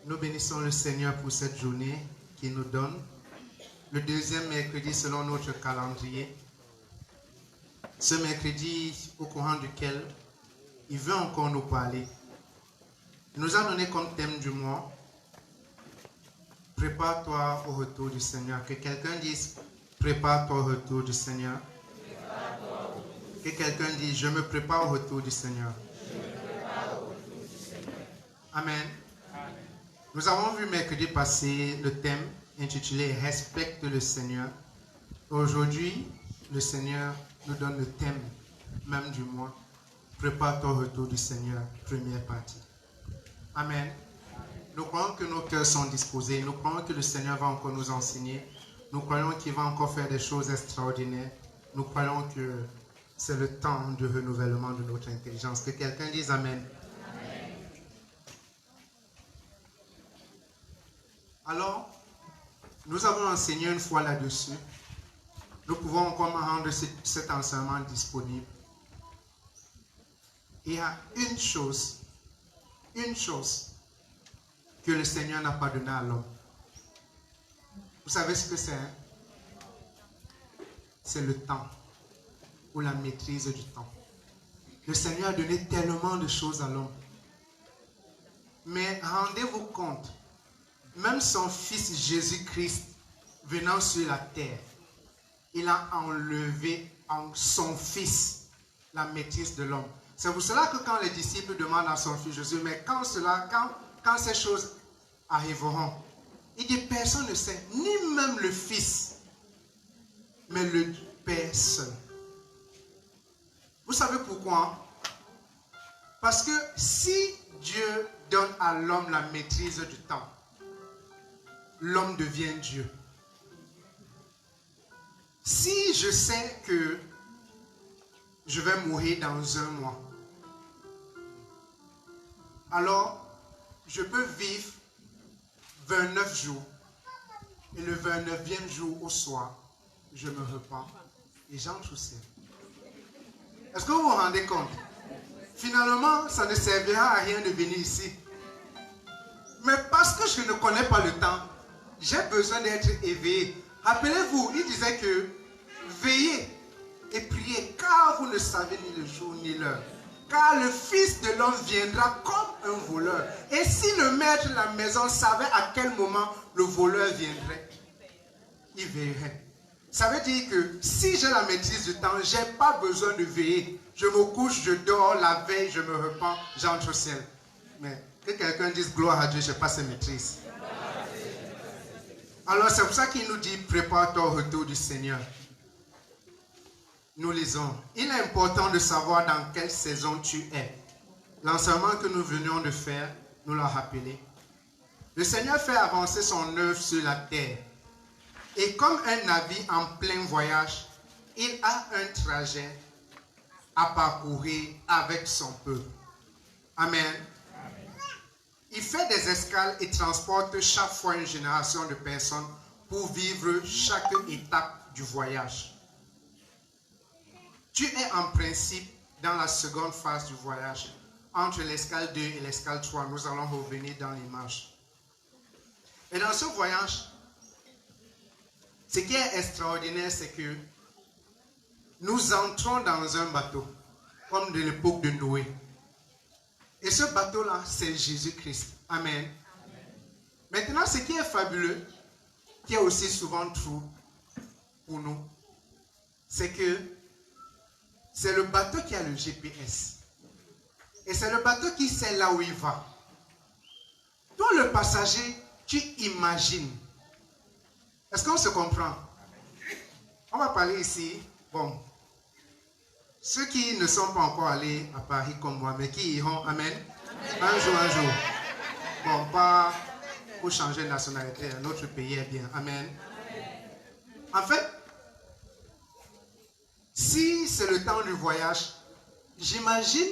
Nous bénissons le Seigneur pour cette journée qu'il nous donne. Le deuxième mercredi selon notre calendrier. Ce mercredi au courant duquel il veut encore nous parler. Il nous a donné comme thème du mois: prépare-toi au retour du Seigneur. Que quelqu'un dise: prépare-toi au retour du Seigneur. Que quelqu'un dise: je me prépare au retour du Seigneur. Amen. Nous avons vu mercredi passé le thème intitulé « Respecte le Seigneur ». Aujourd'hui, le Seigneur nous donne le thème même du mois « Prépare-toi au retour du Seigneur », première partie. Amen. Nous croyons que nos cœurs sont disposés. Nous croyons que le Seigneur va encore nous enseigner. Nous croyons qu'il va encore faire des choses extraordinaires. Nous croyons que c'est le temps de renouvellement de notre intelligence. Que quelqu'un dise Amen. Alors, nous avons enseigné une fois là-dessus. Nous pouvons encore rendre cet enseignement disponible. Il y a une chose que le Seigneur n'a pas donnée à l'homme. Vous savez ce que c'est, hein? C'est le temps, ou la maîtrise du temps. Le Seigneur a donné tellement de choses à l'homme. Mais rendez-vous compte, même son fils Jésus-Christ venant sur la terre, il a enlevé en son fils la maîtrise de l'homme. C'est pour cela que quand les disciples demandent à son fils Jésus, mais quand ces choses arriveront, il dit personne ne sait, ni même le fils, mais le Père seul. Vous savez pourquoi? Parce que si Dieu donne à l'homme la maîtrise du temps, l'homme devient Dieu. Si je sais que je vais mourir dans 1 mois, alors je peux vivre 29 jours. Et le 29e jour au soir, je me repens et j'entre au ciel. Est-ce que vous vous rendez compte? Finalement, ça ne servira à rien de venir ici. Mais parce que je ne connais pas le temps, j'ai besoin d'être éveillé. Rappelez-vous, il disait que veillez et priez, car vous ne savez ni le jour ni l'heure. Car le Fils de l'homme viendra comme un voleur. Et si le maître de la maison savait à quel moment le voleur viendrait, il veillerait. Ça veut dire que si j'ai la maîtrise du temps, je n'ai pas besoin de veiller. Je me couche, je dors, la veille, je me repens, j'entre au ciel. Mais que quelqu'un dise gloire à Dieu, je n'ai pas cette maîtrise. Alors c'est pour ça qu'il nous dit prépare-toi au retour du Seigneur. Nous lisons. Il est important de savoir dans quelle saison tu es. L'enseignement que nous venions de faire nous l'a rappelé. Le Seigneur fait avancer son œuvre sur la terre. Et comme un navire en plein voyage, il a un trajet à parcourir avec son peuple. Amen. Il fait des escales et transporte chaque fois une génération de personnes pour vivre chaque étape du voyage. Tu es en principe dans la seconde phase du voyage. Entre l'escale 2 et l'escale 3, nous allons revenir dans l'image. Et dans ce voyage, ce qui est extraordinaire, c'est que nous entrons dans un bateau, comme de l'époque de Noé. Et ce bateau-là, c'est Jésus-Christ. Amen. Maintenant, ce qui est fabuleux, qui est aussi souvent true pour nous, c'est que c'est le bateau qui a le GPS. Et c'est le bateau qui sait là où il va. Toi, le passager, tu imagines. Est-ce qu'on se comprend? On va parler ici. Bon. Ceux qui ne sont pas encore allés à Paris comme moi, mais qui iront, amen. Un jour. Bon, pas pour changer de nationalité. Notre pays est bien. Amen. En fait, si c'est le temps du voyage, j'imagine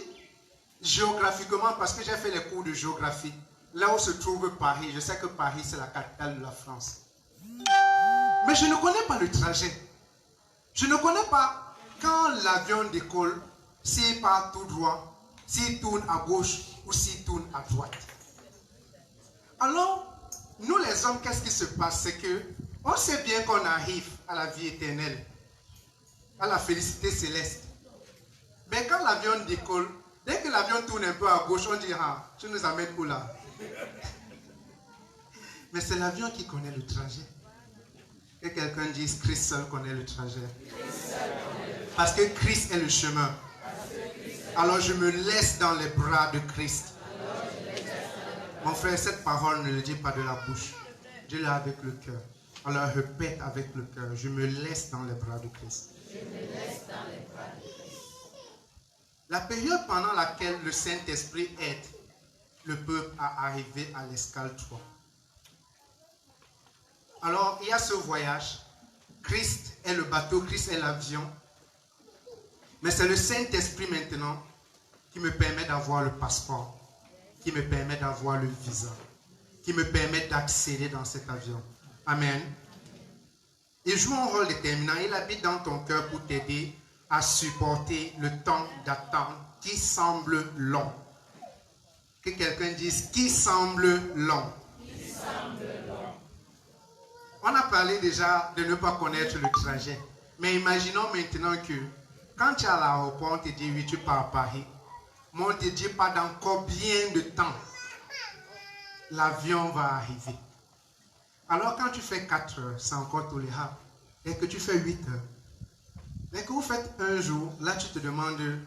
géographiquement, parce que j'ai fait les cours de géographie, là où se trouve Paris, je sais que Paris c'est la capitale de la France. Mais je ne connais pas le trajet. Je ne connais pas quand l'avion décolle, s'il part tout droit, s'il tourne à gauche ou s'il tourne à droite. Alors, nous les hommes, qu'est-ce qui se passe? C'est que on sait bien qu'on arrive à la vie éternelle, à la félicité céleste. Mais quand l'avion décolle, dès que l'avion tourne un peu à gauche, on dit, ah, tu nous amènes où là? Mais c'est l'avion qui connaît le trajet. Que quelqu'un dise, Christ seul connaît le trajet. Parce que Christ est le chemin. Alors je me laisse dans les bras de Christ. Mon frère, cette parole ne le dit pas de la bouche. Dis-le avec le cœur. Alors répète avec le cœur. Je me laisse dans les bras de Christ. Je me laisse dans les bras de Christ. La période pendant laquelle le Saint-Esprit aide le peuple à arriver à l'escale 3. Alors, il y a ce voyage. Christ est le bateau, Christ est l'avion. Mais c'est le Saint-Esprit maintenant qui me permet d'avoir le passeport, qui me permet d'avoir le visa, qui me permet d'accéder dans cet avion. Amen. Il joue un rôle déterminant. Il habite dans ton cœur pour t'aider à supporter le temps d'attente qui semble long. Que quelqu'un dise qui semble long. Qui semble long. On a parlé déjà de ne pas connaître le trajet. Mais imaginons maintenant que quand tu es à l'aéroport, on te dit oui, tu pars à Paris. Mais on ne te dit pas dans combien de temps l'avion va arriver. Alors quand tu fais 4 heures, c'est encore tolérable. Et que tu fais 8 heures. Mais que vous faites un jour, là tu te demandes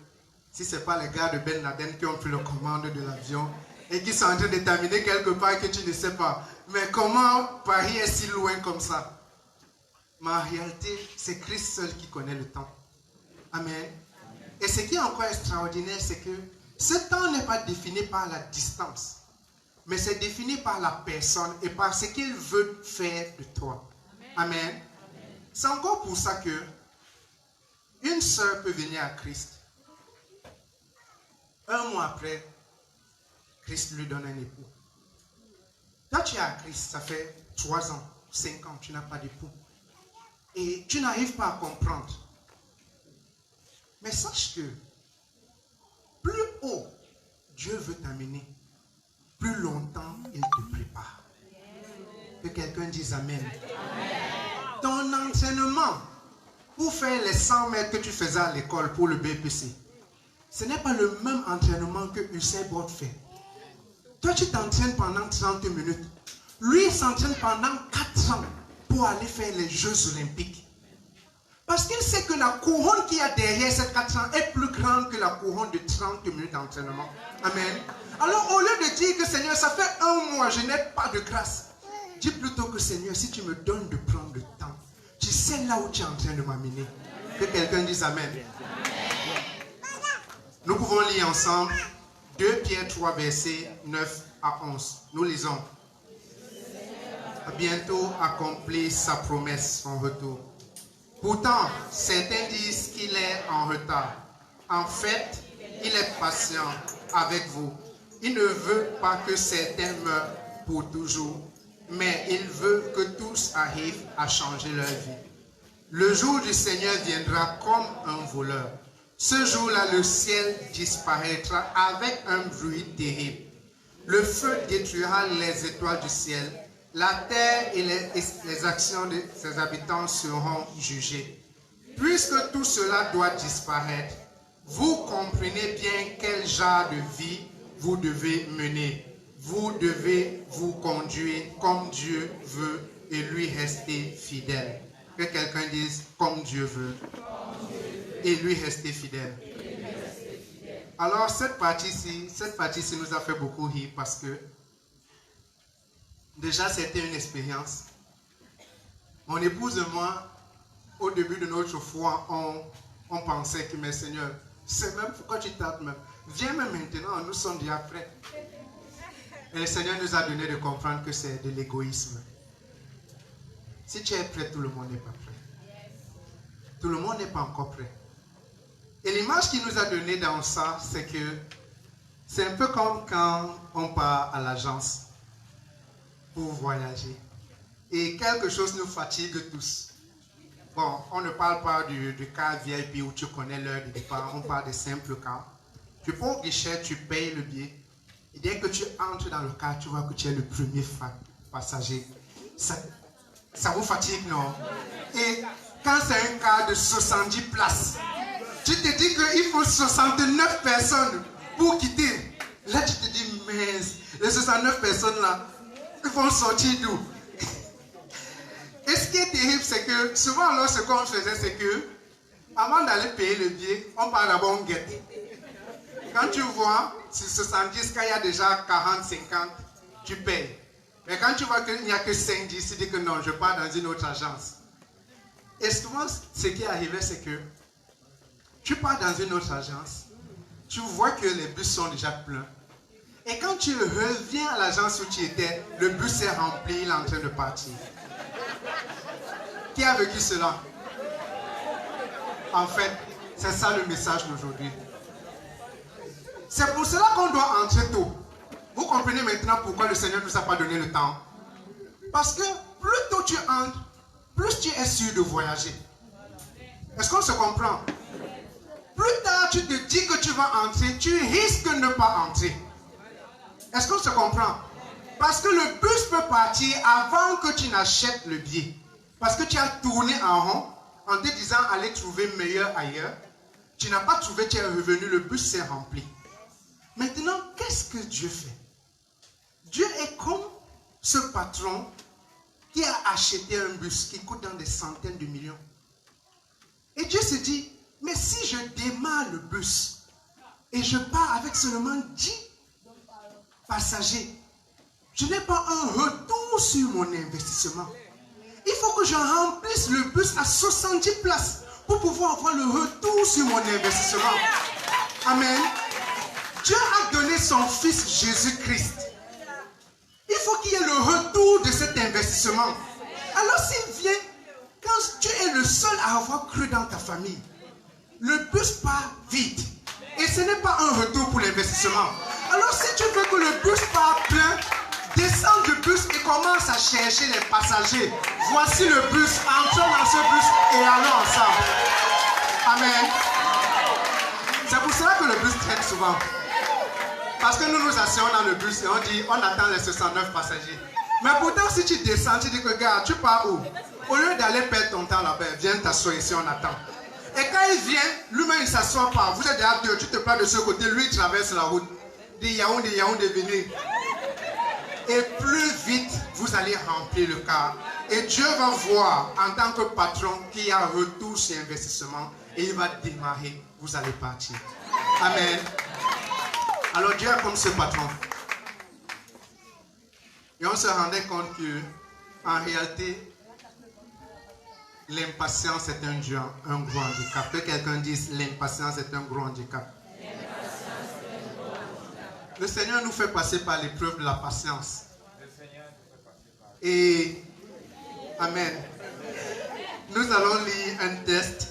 si ce n'est pas les gars de Ben Laden qui ont pris le commande de l'avion et qui sont en train de terminer quelque part que tu ne sais pas. Mais comment Paris est si loin comme ça? Mais en réalité, c'est Christ seul qui connaît le temps. Amen. Et ce qui est encore extraordinaire, c'est que ce temps n'est pas défini par la distance, mais c'est défini par la personne et par ce qu'il veut faire de toi. Amen. C'est encore pour ça que une sœur peut venir à Christ. Un mois après, Christ lui donne un époux. Toi, tu es à Christ, ça fait 3 ans, 5 ans, tu n'as pas d'époux. Et tu n'arrives pas à comprendre. Mais sache que plus haut Dieu veut t'amener, plus longtemps il te prépare. Que quelqu'un dise Amen. Ton entraînement pour faire les 100 mètres que tu faisais à l'école pour le BPC, ce n'est pas le même entraînement que Usain Bolt fait. Toi, tu t'entraînes pendant 30 minutes. Lui, il s'entraîne pendant 4 ans pour aller faire les Jeux Olympiques. Parce qu'il sait que la couronne qu'il y a derrière ces 4 ans est plus grande que la couronne de 30 minutes d'entraînement. Amen. Alors, au lieu de dire que Seigneur, ça fait 1 mois, je n'ai pas de grâce. Dis plutôt que Seigneur, si tu me donnes de prendre le temps, tu sais là où tu es en train de m'amener. Que quelqu'un dise Amen. Nous pouvons lire ensemble 2 Pierre 3, versets 9 à 11. Nous lisons. A bientôt accompli sa promesse, son retour. Pourtant, certains disent qu'il est en retard. En fait, il est patient avec vous. Il ne veut pas que certains meurent pour toujours, mais il veut que tous arrivent à changer leur vie. Le jour du Seigneur viendra comme un voleur. Ce jour-là, le ciel disparaîtra avec un bruit terrible. Le feu détruira les étoiles du ciel. La terre et les actions de ses habitants seront jugées. Puisque tout cela doit disparaître, vous comprenez bien quel genre de vie vous devez mener. Vous devez vous conduire comme Dieu veut et lui rester fidèle. Que quelqu'un dise comme Dieu veut et lui rester fidèle. Alors cette partie-ci nous a fait beaucoup rire parce que déjà c'était une expérience. Mon épouse et moi, au début de notre foi, on pensait que, mais Seigneur, c'est même pourquoi tu tardes même. Viens même maintenant, nous sommes déjà prêts. Et le Seigneur nous a donné de comprendre que c'est de l'égoïsme. Si tu es prêt, tout le monde n'est pas prêt. Tout le monde n'est pas encore prêt. Et l'image qu'il nous a donnée dans ça, c'est que c'est un peu comme quand on part à l'agence pour voyager. Et quelque chose nous fatigue tous. Bon, on ne parle pas du cas VIP où tu connais l'heure de départ, on parle des simples cas. Tu pars au guichet, tu payes le billet Et dès que tu entres dans le car, tu vois que tu es le premier passager. Ça vous fatigue, non? Et quand c'est un car de 70 places, tu te dis qu'il faut 69 personnes pour quitter. Là, tu te dis, mais les 69 personnes là, ils vont sortir d'où? Et ce qui est terrible, c'est que souvent, alors, ce qu'on faisait, c'est que avant d'aller payer le billet, on part d'abord en guette. Quand tu vois, sur 70, quand il y a déjà 40, 50, tu payes. Mais quand tu vois qu'il n'y a que 5, 10, tu dis que non, je pars dans une autre agence. Et souvent, ce qui est arrivé, c'est que tu pars dans une autre agence, tu vois que les bus sont déjà pleins. Et quand tu reviens à l'agence où tu étais, le bus est rempli, il est en train de partir. Qui a vécu cela? En fait, c'est ça le message d'aujourd'hui. C'est pour cela qu'on doit entrer tôt. Vous comprenez maintenant pourquoi le Seigneur ne nous a pas donné le temps? Parce que plus tôt tu entres, plus tu es sûr de voyager. Est-ce qu'on se comprend? Plus tard tu te dis que tu vas entrer, tu risques de ne pas entrer. Est-ce qu'on se comprend? Parce que le bus peut partir avant que tu n'achètes le billet. Parce que tu as tourné en rond en te disant aller trouver meilleur ailleurs. Tu n'as pas trouvé, tu es revenu, le bus s'est rempli. Maintenant, qu'est-ce que Dieu fait? Dieu est comme ce patron qui a acheté un bus qui coûte dans des centaines de millions. Et Dieu se dit, mais si je démarre le bus et je pars avec seulement 10 passagers, je n'ai pas un retour sur mon investissement. Il faut que je remplisse le bus à 70 places pour pouvoir avoir le retour sur mon investissement. Amen. Dieu a donné son fils Jésus-Christ. Il faut qu'il y ait le retour de cet investissement. Alors s'il vient, quand tu es le seul à avoir cru dans ta famille, le bus part vite. Et ce n'est pas un retour pour l'investissement. Alors si tu veux que le bus parte plein, descends du bus et commence à chercher les passagers. Voici le bus, entrons dans ce bus et allons ensemble. Amen. C'est pour cela que le bus traîne souvent. Parce que nous nous asseyons dans le bus et on dit, on attend les 69 passagers. Mais pourtant, si tu descends, tu dis que, gars, tu pars où? Au lieu d'aller perdre ton temps là-bas, viens t'asseoir ici, on attend. Et quand il vient, lui-même, il ne s'assoit pas. Vous êtes déjà deux, tu te places de ce côté, lui, il traverse la route. Dit Yaoundé, venez. Et plus vite, vous allez remplir le car. Et Dieu va voir, en tant que patron, qu'il y a un retour sur investissement. Et il va démarrer, vous allez partir. Amen. Alors Dieu est comme ce patron. Et on se rendait compte que, en réalité, l'impatience est un gros handicap. Que quelqu'un dise, l'impatience est un gros handicap. Le Seigneur nous fait passer par l'épreuve de la patience. Et, Amen. Nous allons lire un texte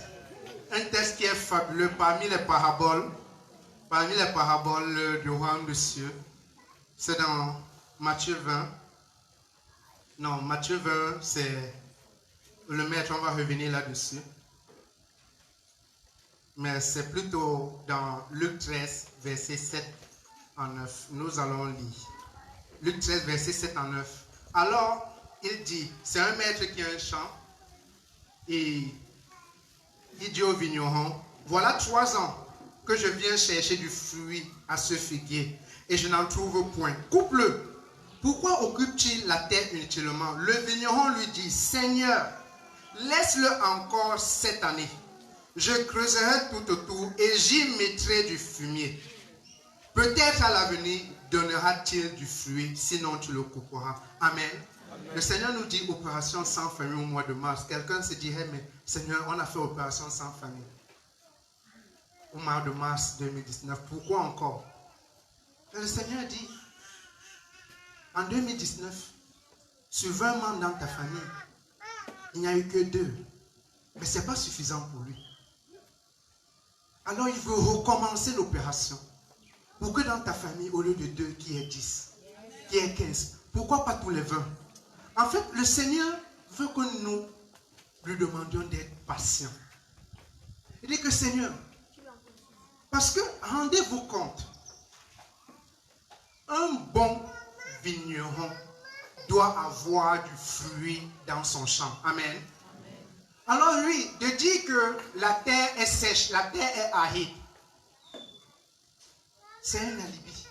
qui est fabuleux parmi les paraboles. Parmi les paraboles du royaume de cieux, c'est dans Matthieu 20. Non, Matthieu 20, c'est le maître, on va revenir là-dessus. Mais c'est plutôt dans Luc 13, verset 7 en 9. Nous allons lire. Luc 13, verset 7 en 9. Alors, il dit, c'est un maître qui a un champ, et il dit au vigneron, voilà 3 ans que je viens chercher du fruit à ce figuier et je n'en trouve point. Coupe-le. Pourquoi occupe-t-il la terre inutilement? Le vigneron lui dit, Seigneur, laisse-le encore cette année. Je creuserai tout autour et j'y mettrai du fumier. Peut-être à l'avenir donnera-t-il du fruit, sinon tu le couperas. Amen. Le Seigneur nous dit opération sans famille au mois de mars. Quelqu'un se dirait, mais Seigneur, on a fait opération sans famille au mois de mars 2019. Pourquoi encore? Et le Seigneur dit, en 2019, sur 20 membres dans ta famille, il n'y a eu que 2. Mais ce n'est pas suffisant pour lui. Alors il veut recommencer l'opération. Pour que dans ta famille, au lieu de 2, qu'il y ait 10, qu'il y ait 15. Pourquoi pas tous les 20? En fait, le Seigneur veut que nous lui demandions d'être patients. Il dit que Seigneur, parce que rendez-vous compte, Un bon vigneron doit avoir du fruit dans son champ. Amen. Alors lui, de dire que la terre est sèche, la terre est aride, c'est un alibi.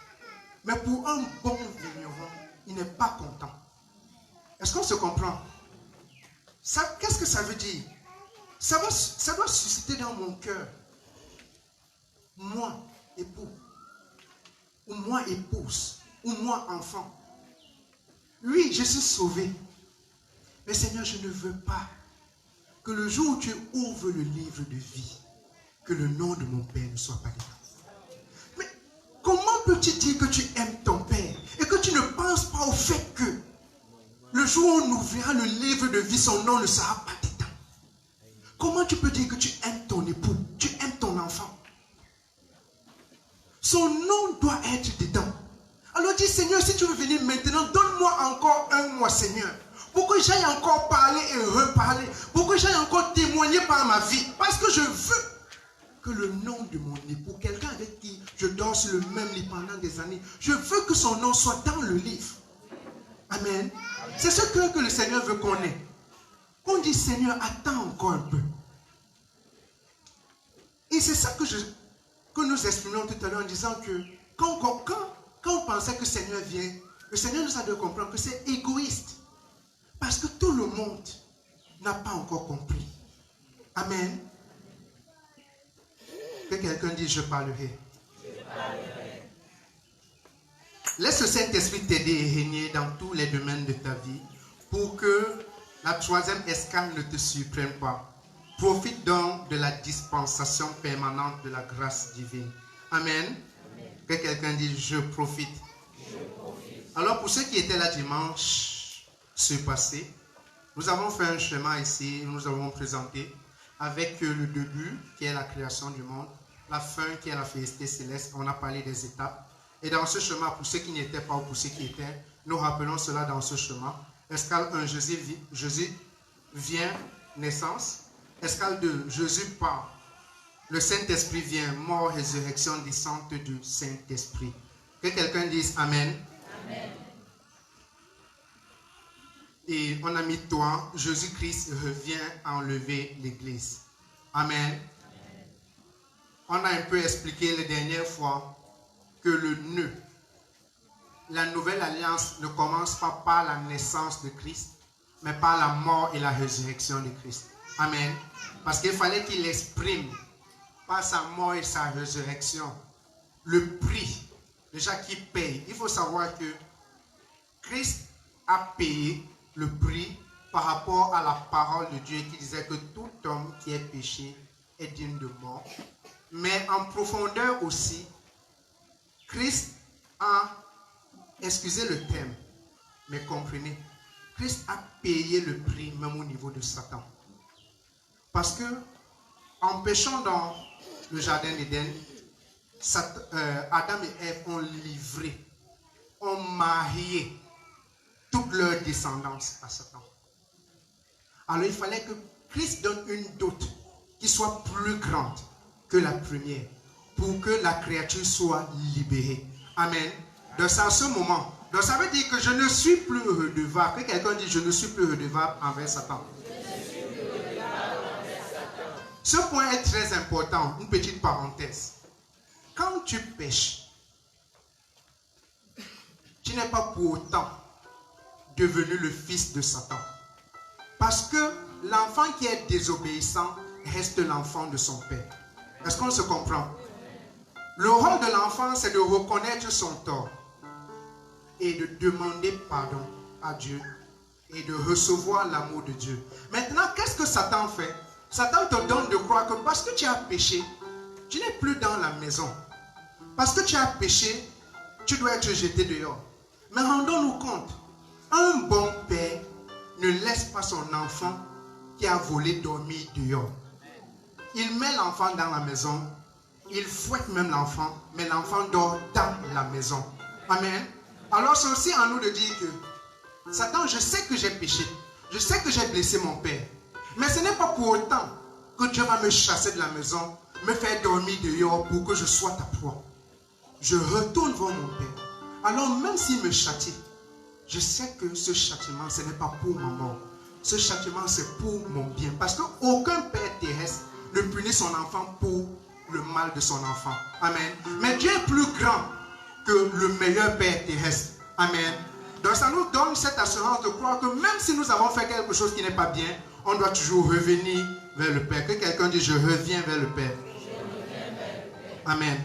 Mais pour un bon vigneron, il n'est pas content. Est-ce qu'on se comprend? Qu'est-ce que ça veut dire? Ça doit susciter dans mon cœur, moi, époux, ou moi, épouse, ou moi, enfant. Oui, je suis sauvé. Mais Seigneur, je ne veux pas que le jour où tu ouvres le livre de vie, que le nom de mon Père ne soit pas dedans. Mais comment peux-tu dire que tu aimes ton Père et que tu ne penses pas au fait que le jour où on ouvrira le livre de vie, son nom ne sera pas dedans? Comment tu peux dire que tu aimes ton époux, tu aimes ton enfant? Son nom doit être dedans. Alors dis, Seigneur, si tu veux venir maintenant, donne-moi encore un mois, Seigneur, pour que j'aille encore parler et reparler, pour que j'aille encore témoigner par ma vie. Parce que je veux que le nom de mon époux, quelqu'un avec qui je dors sur le même lit pendant des années, je veux que son nom soit dans le livre. Amen. C'est ce que le Seigneur veut qu'on ait. Qu'on dit, Seigneur, attends encore un peu. Et c'est ça que nous exprimons tout à l'heure en disant que quand on pensait que le Seigneur vient, le Seigneur nous a de comprendre que c'est égoïste. Parce que tout le monde n'a pas encore compris. Amen. Que quelqu'un dise, je parlerai. Laisse le Saint-Esprit t'aider et régner dans tous les domaines de ta vie pour que la troisième escale ne te surprenne pas. Profite donc de la dispensation permanente de la grâce divine. Amen. Amen. Que quelqu'un dise, je profite. Alors pour ceux qui étaient là dimanche passé, nous avons fait un schéma ici, nous avons présenté avec le début qui est la création du monde, la fin qui est la félicité céleste. On a parlé des étapes. Et dans ce chemin, pour ceux qui n'y étaient pas ou pour ceux qui étaient, nous rappelons cela dans ce chemin. Escale 1, Jésus vient, naissance. Escale 2, Jésus part. Le Saint-Esprit vient, mort, résurrection, descente du Saint-Esprit. Que quelqu'un dise Amen. Amen. Et on a mis toi, Jésus-Christ revient enlever l'Église. Amen. Amen. On a un peu expliqué la dernière fois que le nœud, la nouvelle alliance ne commence pas par la naissance de Christ, mais par la mort et la résurrection de Christ. Amen. Parce qu'il fallait qu'il exprime par sa mort et sa résurrection le prix déjà qu'il paye. Il faut savoir que Christ a payé le prix par rapport à la parole de Dieu qui disait que tout homme qui est péché est digne de mort. Mais en profondeur aussi, Christ a, excusez le terme, mais comprenez, Christ a payé le prix même au niveau de Satan. Parce que en péchant dans le jardin d'Éden, Adam et Ève ont livré, ont marié toute leur descendance à Satan. Alors il fallait que Christ donne une dot qui soit plus grande que la première pour que la créature soit libérée. Amen. Donc c'est à ce moment. Donc ça veut dire que je ne suis plus redevable. Que quelqu'un dit je ne suis plus redevable envers Satan. Ce point est très important. Une petite parenthèse. Quand tu pêches, tu n'es pas pour autant devenu le fils de Satan. Parce que l'enfant qui est désobéissant reste l'enfant de son père. Est-ce qu'on se comprend? Le rôle de l'enfant, c'est de reconnaître son tort et de demander pardon à Dieu et de recevoir l'amour de Dieu. Maintenant, qu'est-ce que Satan fait? Satan te donne de croire que parce que tu as péché, tu n'es plus dans la maison. Parce que tu as péché, tu dois être jeté dehors. Mais rendons-nous compte, un bon père ne laisse pas son enfant qui a volé dormir dehors. Il met l'enfant dans la maison, il fouette même l'enfant, mais l'enfant dort dans la maison. Amen. Alors c'est aussi à nous de dire que Satan, je sais que j'ai péché, je sais que j'ai blessé mon père, mais ce n'est pas pour autant que Dieu va me chasser de la maison, me faire dormir dehors pour que je sois ta proie. Je retourne voir mon père. Alors même s'il me châtie, je sais que ce châtiment, ce n'est pas pour ma mort. Ce châtiment, c'est pour mon bien. Parce qu'aucun père terrestre ne punit son enfant pour le mal de son enfant. Amen. Mais Dieu est plus grand que le meilleur père terrestre. Amen. Donc ça nous donne cette assurance de croire que même si nous avons fait quelque chose qui n'est pas bien, on doit toujours revenir vers le Père. Que quelqu'un dise, je reviens vers le Père. Amen.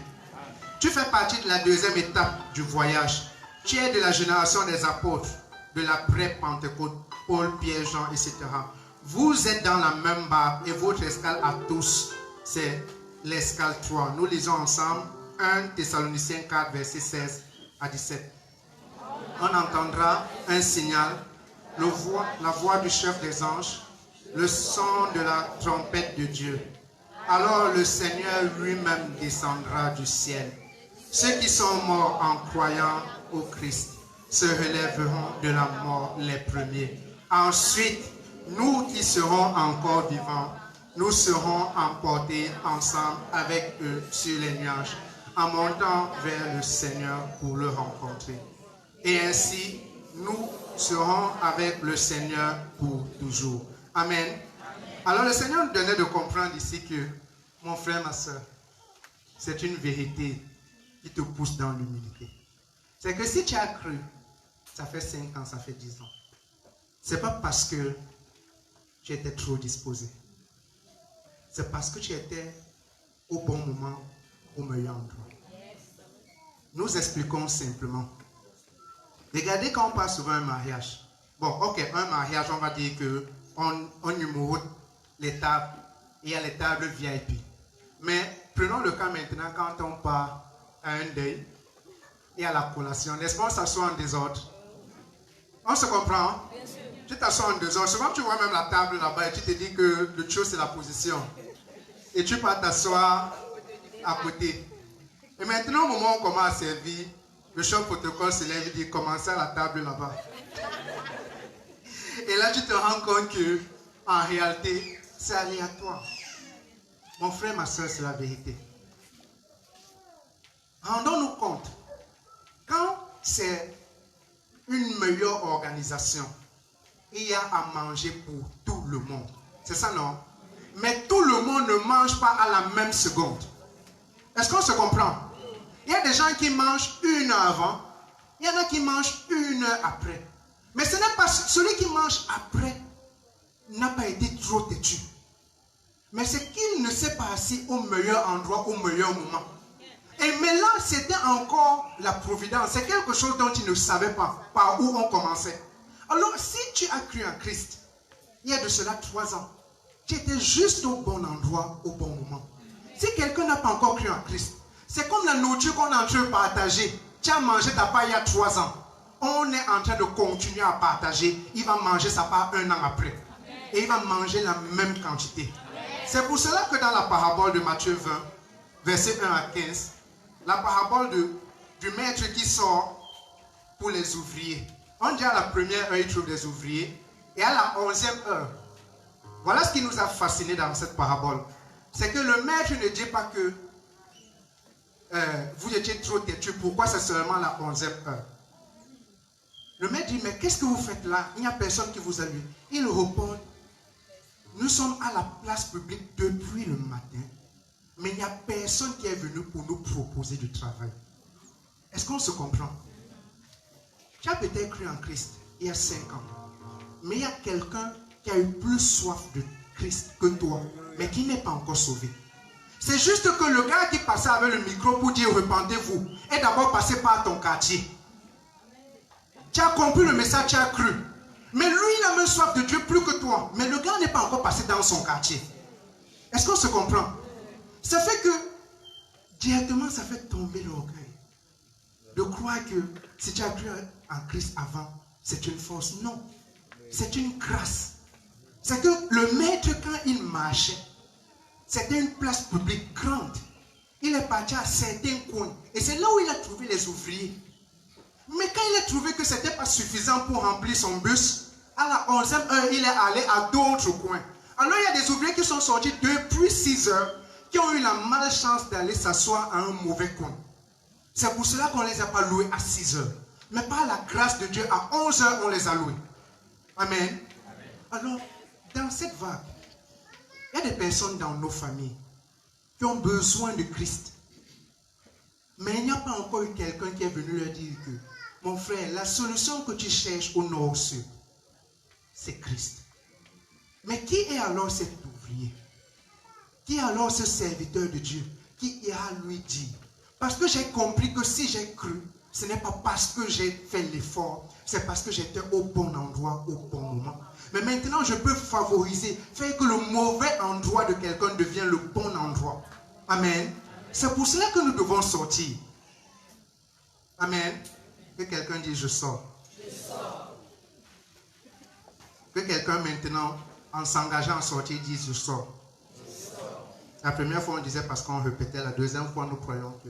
Tu fais partie de la deuxième étape du voyage. Tu es de la génération des apôtres, de l'après-Pentecôte, Paul, Pierre, Jean, etc. Vous êtes dans la même barque et votre escale à tous, c'est l'escale 3. Nous lisons ensemble 1 Thessaloniciens 4, verset 16 à 17. On entendra un signal, la voix du chef des anges, le son de la trompette de Dieu. Alors le Seigneur lui-même descendra du ciel. Ceux qui sont morts en croyant au Christ se relèveront de la mort les premiers. Ensuite, nous qui serons encore vivants, nous serons emportés ensemble avec eux sur les nuages, en montant vers le Seigneur pour le rencontrer. Et ainsi, nous serons avec le Seigneur pour toujours. Amen. Alors le Seigneur nous donnait de comprendre ici que, mon frère, ma soeur, c'est une vérité qui te pousse dans l'humilité. C'est que si tu as cru, ça fait 5 ans, ça fait 10 ans. Ce n'est pas parce que tu étais trop disposé. C'est parce que tu étais au bon moment, au meilleur endroit. Nous expliquons simplement. Regardez quand on passe souvent un mariage. Bon, ok, un mariage, on va dire qu'on numérote les tables. Il y a les tables VIP. Mais prenons le cas maintenant quand on part à un deuil et à la collation. N'est-ce pas, on s'assoit en désordre? On se comprend? Hein? Tu t'assois en désordre. Souvent, tu vois même la table là-bas et tu te dis que le chose, c'est la position. Et tu pars t'asseoir à côté. Et maintenant, au moment où on commence à servir, le chef protocole se lève et dit, commencez à la table là-bas. Et là, tu te rends compte que, en réalité, c'est aléatoire. Mon frère, ma soeur, c'est la vérité. Rendons-nous compte, quand c'est une meilleure organisation, il y a à manger pour tout le monde. C'est ça, non? Mais tout le monde ne mange pas à la même seconde. Est-ce qu'on se comprend? Il y a des gens qui mangent 1 heure avant, il y en a qui mangent 1 heure après. Mais ce n'est pas celui qui mange après n'a pas été trop têtu. Mais c'est qu'il ne s'est pas assis au meilleur endroit, au meilleur moment. Mais là, c'était encore la providence. C'est quelque chose dont tu ne savais pas par où on commençait. Alors, si tu as cru en Christ, il y a de cela 3 ans, tu étais juste au bon endroit, au bon moment. Si quelqu'un n'a pas encore cru en Christ, c'est comme la nourriture qu'on est en train de partager. Tu as mangé ta part il y a 3 ans. On est en train de continuer à partager. Il va manger sa part 1 an après. Et il va manger la même quantité. C'est pour cela que dans la parabole de Matthieu 20, verset 1 à 15, la parabole du maître qui sort pour les ouvriers. On dit à la première heure, il trouve des ouvriers. Et à la 11e heure, voilà ce qui nous a fascinés dans cette parabole. C'est que le maître ne dit pas que vous étiez trop têtu. Pourquoi c'est seulement la 11e heure? Le maître dit, mais qu'est-ce que vous faites là? Il n'y a personne qui vous a lu. Il répond, nous sommes à la place publique depuis le matin, mais il n'y a personne qui est venu pour nous proposer du travail. Est-ce qu'on se comprend? Tu as peut-être cru en Christ il y a 5 ans, mais il y a quelqu'un qui a eu plus soif de Christ que toi, mais qui n'est pas encore sauvé. C'est juste que le gars qui passait avec le micro pour dire repentez-vous est d'abord passé par ton quartier. Tu as compris le message, tu as cru. Mais lui, il a même soif de Dieu plus que toi. Mais le gars n'est pas encore passé dans son quartier. Est-ce qu'on se comprend? Ça fait que, directement, ça fait tomber l'orgueil. De croire que si tu as cru en Christ avant, c'est une force. Non. C'est une grâce. C'est que le maître, quand il marchait, c'était une place publique grande. Il est parti à certains coins. Et c'est là où il a trouvé les ouvriers. Mais quand il a trouvé que ce n'était pas suffisant pour remplir son bus, à la 11e heure, il est allé à d'autres coins. Alors il y a des ouvriers qui sont sortis depuis 6 heures, qui ont eu la malchance d'aller s'asseoir à un mauvais coin. C'est pour cela qu'on ne les a pas loués à 6 heures. Mais par la grâce de Dieu, à 11 heures, on les a loués. Amen. Alors, dans cette vague, il y a des personnes dans nos familles qui ont besoin de Christ. Mais il n'y a pas encore eu quelqu'un qui est venu leur dire que, mon frère, la solution que tu cherches au nord-sud, c'est Christ. Mais qui est alors cet ouvrier? Qui est alors ce serviteur de Dieu qui ira lui dire? Parce que j'ai compris que si j'ai cru, ce n'est pas parce que j'ai fait l'effort, c'est parce que j'étais au bon endroit, au bon moment. Mais maintenant, je peux favoriser, faire que le mauvais endroit de quelqu'un devienne le bon endroit. Amen. C'est pour cela que nous devons sortir. Amen. Que quelqu'un dise, je sors. Je sors. Que quelqu'un maintenant, en s'engageant à sortir, dise, je sors. Je sors. La première fois, on disait parce qu'on répétait. La deuxième fois, nous croyons que.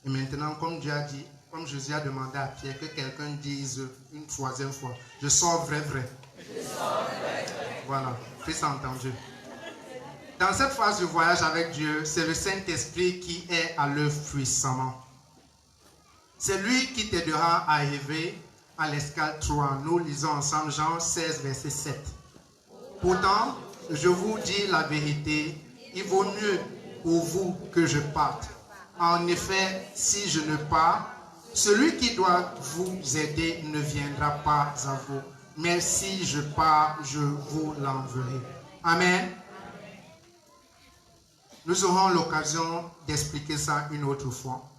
Et maintenant, comme Dieu a dit, comme Jésus a demandé à Pierre, que quelqu'un dise une troisième fois, je sors vrai, vrai. Je sors vrai, vrai. Voilà, Christ a entendu. Dans cette phase de voyage avec Dieu, c'est le Saint-Esprit qui est à l'œuvre puissamment. C'est lui qui t'aidera à arriver à l'escale 3. Nous lisons ensemble Jean 16, verset 7. Pourtant, je vous dis la vérité, il vaut mieux pour vous que je parte. En effet, si je ne pars, celui qui doit vous aider ne viendra pas à vous. Mais si je pars, je vous l'enverrai. Amen. Nous aurons l'occasion d'expliquer ça une autre fois.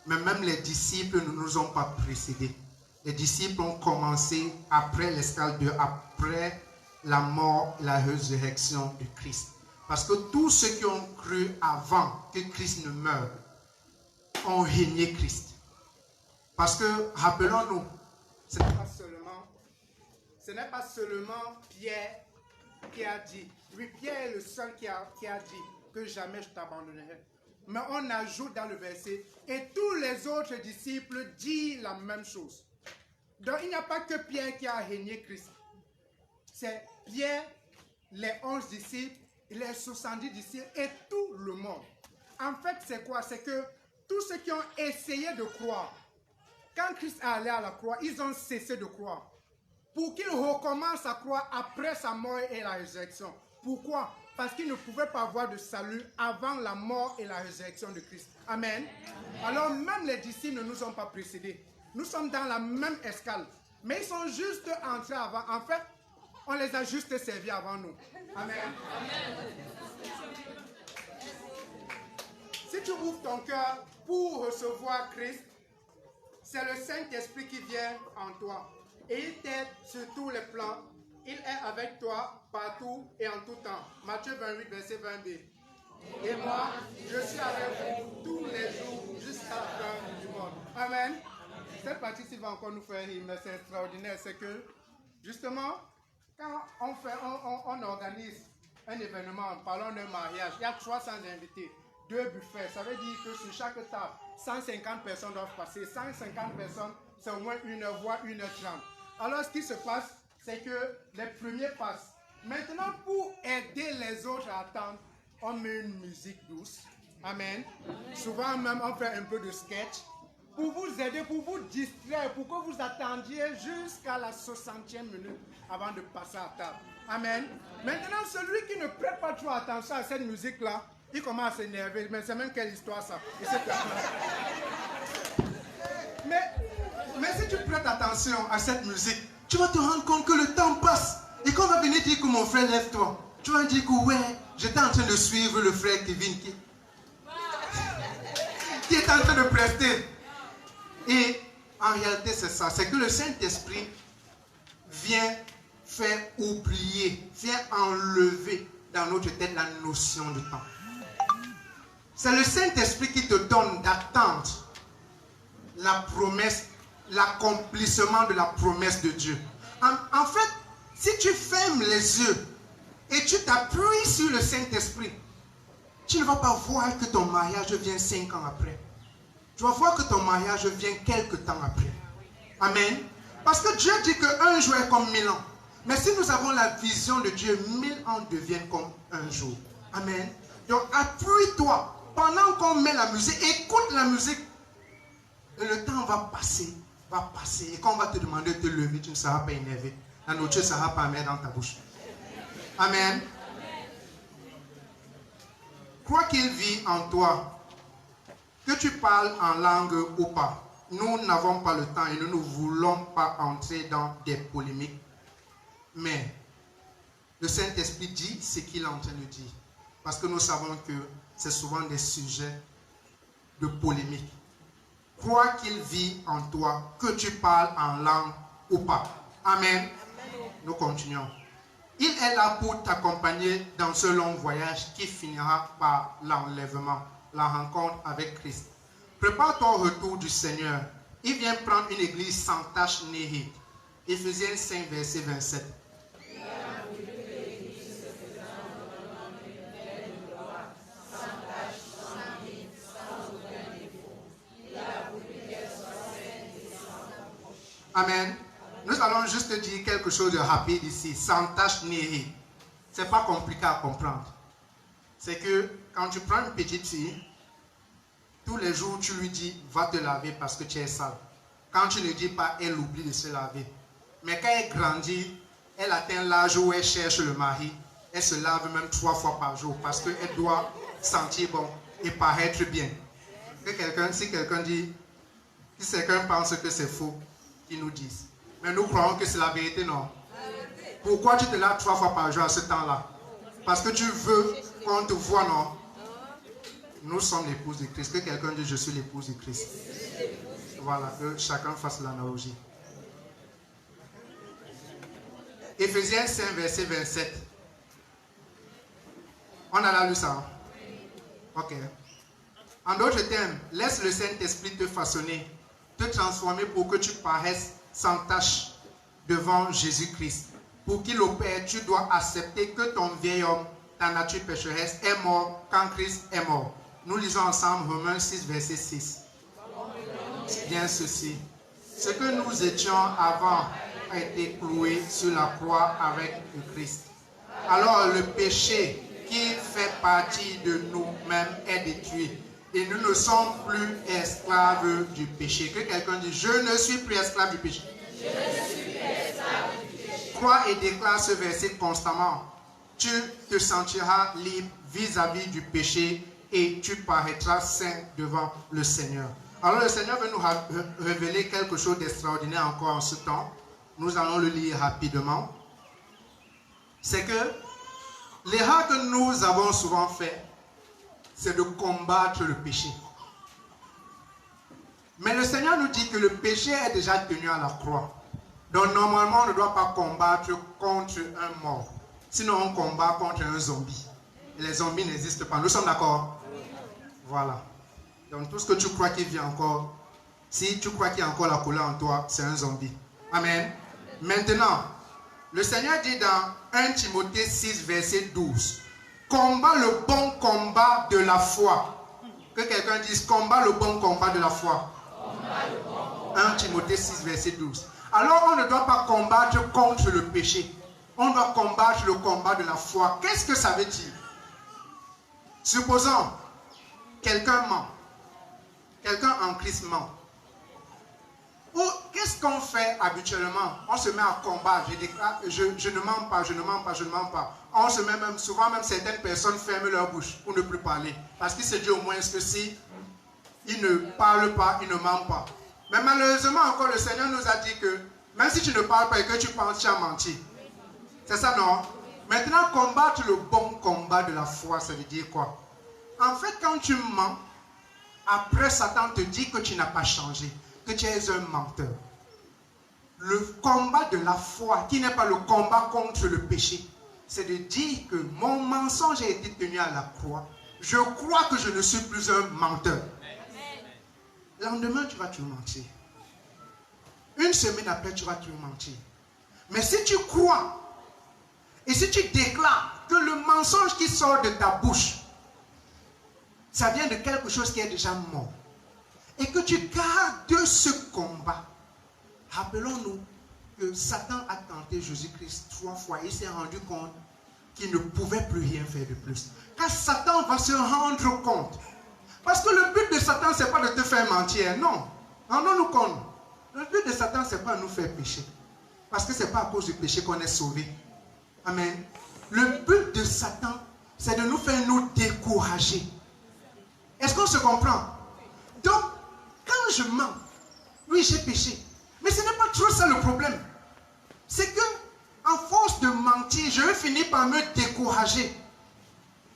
Mais même les disciples ne nous ont pas précédés. Les disciples ont commencé après l'escale 2, après la mort, la résurrection de Christ. Parce que tous ceux qui ont cru avant que Christ ne meure ont régné Christ. Parce que, rappelons-nous, ce n'est pas seulement Pierre qui a dit. Oui, Pierre est le seul qui a dit que jamais je t'abandonnerai. Mais on ajoute dans le verset, et tous les autres disciples disent la même chose. Donc il n'y a pas que Pierre qui a régné Christ. C'est Pierre, les 11 disciples, les 70 disciples et tout le monde. En fait, c'est quoi? C'est que tous ceux qui ont essayé de croire, quand Christ est allé à la croix, ils ont cessé de croire. Pour qu'il recommence à croire après sa mort et la résurrection. Pourquoi? Parce qu'ils ne pouvaient pas avoir de salut avant la mort et la résurrection de Christ. Amen. Alors même les disciples ne nous ont pas précédés. Nous sommes dans la même escale. Mais ils sont juste entrés avant. En fait, on les a juste servis avant nous. Amen. Si tu ouvres ton cœur pour recevoir Christ, c'est le Saint-Esprit qui vient en toi. Et il t'aide sur tous les plans. Il est avec toi partout et en tout temps. Matthieu 28, verset 22. Et moi, je suis avec vous tous les jours jusqu'à la fin du monde. Amen. Cette partie-ci va encore nous faire rire, mais c'est extraordinaire. C'est que, justement, quand on organise un événement, parlons d'un mariage, il y a 300 invités, 2 buffets. Ça veut dire que sur chaque table, 150 personnes doivent passer. 150 personnes, c'est au moins 1 heure, voire 1h30. Alors, ce qui se passe, c'est que les premiers passent. Maintenant, pour aider les autres à attendre, on met une musique douce. Amen. Souvent même, on fait un peu de sketch. Pour vous aider, pour vous distraire, pour que vous attendiez jusqu'à la 60e minute avant de passer à table. Amen. Maintenant, celui qui ne prête pas trop attention à cette musique-là, il commence à s'énerver. Mais c'est même quelle histoire ça? Mais si tu prêtes attention à cette musique, tu vas te rendre compte que le temps passe. Et quand on va venir dire que mon frère, lève-toi, tu vas dire que ouais, j'étais en train de suivre le frère Kevin qui est en train de prester. Et en réalité, c'est ça. C'est que le Saint-Esprit vient faire oublier, vient enlever dans notre tête la notion du temps. C'est le Saint-Esprit qui te donne d'attendre la promesse, l'accomplissement de la promesse de Dieu. En fait, si tu fermes les yeux et tu t'appuies sur le Saint-Esprit, tu ne vas pas voir que ton mariage vient 5 ans après. Tu vas voir que ton mariage vient quelques temps après. Amen. Parce que Dieu dit qu'un jour est comme 1000 ans. Mais si nous avons la vision de Dieu, 1000 ans deviennent comme un jour. Amen. Donc appuie-toi. Pendant qu'on met la musique, écoute la musique. Et le temps va passer. Et quand on va te demander de te lever, tu ne seras pas énervé. La nourriture ne sera pas amère dans ta bouche. Amen. Crois qu'il vit en toi, que tu parles en langue ou pas. Nous n'avons pas le temps et nous ne voulons pas entrer dans des polémiques. Mais le Saint-Esprit dit ce qu'il est en train de dire. Parce que nous savons que c'est souvent des sujets de polémique. Crois qu'il vit en toi, que tu parles en langue ou pas. Amen. Nous continuons. Il est là pour t'accompagner dans ce long voyage qui finira par l'enlèvement, la rencontre avec Christ. Prépare-toi au retour du Seigneur. Il vient prendre une église sans tache ni ride. Éphésiens 5, verset 27. Amen. Nous allons juste dire quelque chose de rapide ici, sans tache ni ride. Ce n'est pas compliqué à comprendre. C'est que quand tu prends une petite fille, tous les jours tu lui dis, va te laver parce que tu es sale. Quand tu ne dis pas, elle oublie de se laver. Mais quand elle grandit, elle atteint l'âge où elle cherche le mari, elle se lave même 3 fois par jour parce qu'elle doit sentir bon et paraître bien. Si quelqu'un pense que c'est faux, qu'ils nous disent. Mais nous croyons que c'est la vérité, non? Pourquoi tu te laves 3 fois par jour à ce temps-là? Parce que tu veux qu'on te voit, non? Nous sommes l'épouse de Christ. Que quelqu'un dise, je suis l'épouse de Christ. Voilà, que chacun fasse l'analogie. Éphésiens 5, verset 27. On a là lu ça? Ok. En d'autres termes, laisse le Saint-Esprit te façonner, te transformer pour que tu paraisses sans tache devant Jésus-Christ. Pour qu'il opère, tu dois accepter que ton vieil homme, ta nature pécheresse, est mort quand Christ est mort. Nous lisons ensemble Romains 6, verset 6. Bien ceci. Ce que nous étions avant a été cloué sur la croix avec le Christ. Alors le péché qui fait partie de nous-mêmes est détruit. Et nous ne sommes plus esclaves du péché. Que quelqu'un dise, je ne suis plus esclave du péché. Je ne suis plus esclave du péché. Crois et déclare ce verset constamment. Tu te sentiras libre vis-à-vis du péché et tu paraîtras saint devant le Seigneur. Alors le Seigneur veut nous révéler quelque chose d'extraordinaire encore en ce temps. Nous allons le lire rapidement. C'est que l'erreur que nous avons souvent fait, c'est de combattre le péché. Mais le Seigneur nous dit que le péché est déjà tenu à la croix. Donc normalement, on ne doit pas combattre contre un mort. Sinon, on combat contre un zombie. Et les zombies n'existent pas. Nous sommes d'accord? Voilà. Donc tout ce que tu crois qu'il vit encore, si tu crois qu'il y a encore la couleur en toi, c'est un zombie. Amen. Maintenant, le Seigneur dit dans 1 Timothée 6, verset 12, combat le bon combat de la foi. Que quelqu'un dise, combat le bon combat de la foi. 1 Timothée 6, verset 12. Alors on ne doit pas combattre contre le péché. On doit combattre le combat de la foi. Qu'est-ce que ça veut dire? Supposons, quelqu'un ment. Quelqu'un en Christ ment. Ou qu'est-ce qu'on fait habituellement? On se met à combattre. Je déclare, je ne mens pas, je ne mens pas, je ne mens pas. On se met même, souvent même certaines personnes ferment leur bouche pour ne plus parler. Parce qu'ils se disent au moins que si ils ne parlent pas, ils ne mentent pas. Mais malheureusement encore le Seigneur nous a dit que même si tu ne parles pas et que tu penses, tu as menti. C'est ça, non? Maintenant, combattre le bon combat de la foi, ça veut dire quoi? En fait, quand tu mens, après Satan te dit que tu n'as pas changé, que tu es un menteur. Le combat de la foi, qui n'est pas le combat contre le péché, c'est de dire que mon mensonge a été tenu à la croix. Je crois que je ne suis plus un menteur. Le lendemain, tu vas te mentir. Une semaine après, tu vas te mentir. Mais si tu crois, et si tu déclares que le mensonge qui sort de ta bouche, ça vient de quelque chose qui est déjà mort, et que tu gardes ce combat, rappelons-nous que Satan a tenté Jésus-Christ 3 fois. Il s'est rendu compte qu'il ne pouvait plus rien faire de plus. Car Satan va se rendre compte. Parce que le but de Satan, ce n'est pas de te faire mentir, non. Rendons-nous compte. Le but de Satan, ce n'est pas nous faire pécher. Parce que ce n'est pas à cause du péché qu'on est sauvé. Amen. Le but de Satan, c'est de nous faire nous décourager. Est-ce qu'on se comprend? Donc, quand je mens, oui, j'ai péché. Mais ce n'est pas trop ça le problème. C'est que, en force de mentir, je vais finir par me décourager.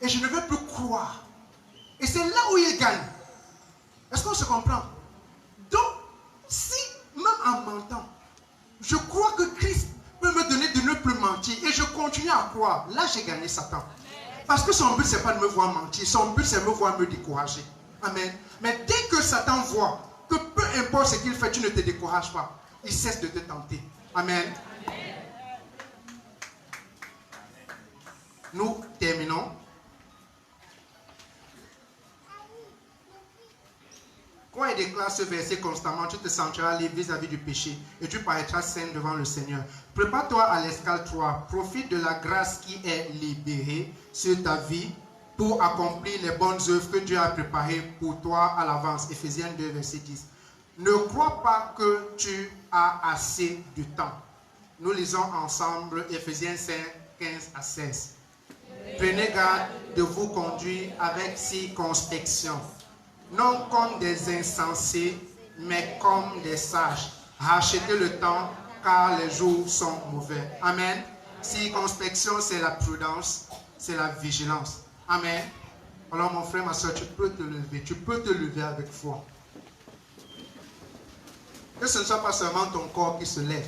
Et je ne vais plus croire. Et c'est là où il gagne. Est-ce qu'on se comprend? Donc, si, même en mentant, je crois que Christ peut me donner de ne plus mentir et je continue à croire, là j'ai gagné Satan. Parce que son but, ce n'est pas de me voir mentir. Son but, c'est de me voir me décourager. Amen. Mais dès que Satan voit que peu importe ce qu'il fait, tu ne te décourages pas, il cesse de te tenter. Amen. Nous terminons. Quand il déclare ce verset constamment, tu te sentiras libre vis-à-vis du péché et tu paraîtras saint devant le Seigneur. Prépare-toi à l'escale 3. Profite de la grâce qui est libérée sur ta vie pour accomplir les bonnes œuvres que Dieu a préparées pour toi à l'avance. Éphésiens 2, verset 10. Ne crois pas que tu as assez de temps. Nous lisons ensemble Éphésiens 5, 15 à 16. Prenez garde de vous conduire avec circonspection. Non comme des insensés, mais comme des sages. Rachetez le temps, car les jours sont mauvais. Amen. Circonspection, c'est la prudence, c'est la vigilance. Amen. Alors mon frère, ma soeur, tu peux te lever avec foi. Que ce ne soit pas seulement ton corps qui se lève,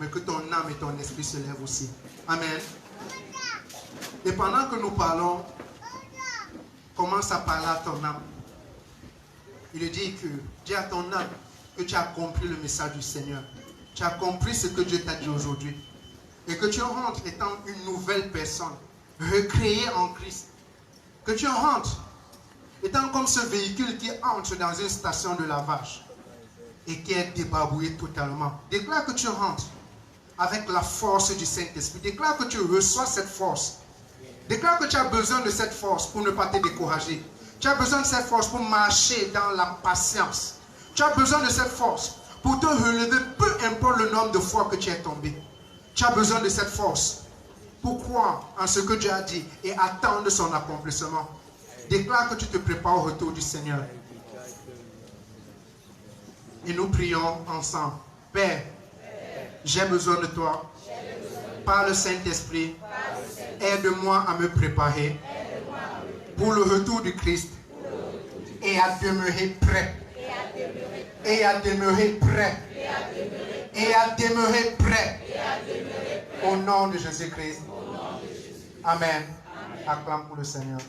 mais que ton âme et ton esprit se lèvent aussi. Amen. Et pendant que nous parlons, commence à parler à ton âme. Il dit que dis à ton âme que tu as compris le message du Seigneur. Tu as compris ce que Dieu t'a dit aujourd'hui. Et que tu rentres étant une nouvelle personne, recréée en Christ. Que tu rentres étant comme ce véhicule qui entre dans une station de lavage et qui est débarbouillé totalement. Déclare que tu rentres avec la force du Saint-Esprit. Déclare que tu reçois cette force. Déclare que tu as besoin de cette force pour ne pas te décourager. Tu as besoin de cette force pour marcher dans la patience. Tu as besoin de cette force pour te relever, peu importe le nombre de fois que tu es tombé. Tu as besoin de cette force pour croire en ce que Dieu a dit et attendre son accomplissement. Déclare que tu te prépares au retour du Seigneur. Et nous prions ensemble. Père, j'ai besoin de toi. Par le Saint-Esprit, aide-moi à me préparer pour le retour du Christ et à demeurer prêt. Et à demeurer prêt. Et à demeurer prêt. Au nom de Jésus-Christ. Amen. Acclame pour le Seigneur.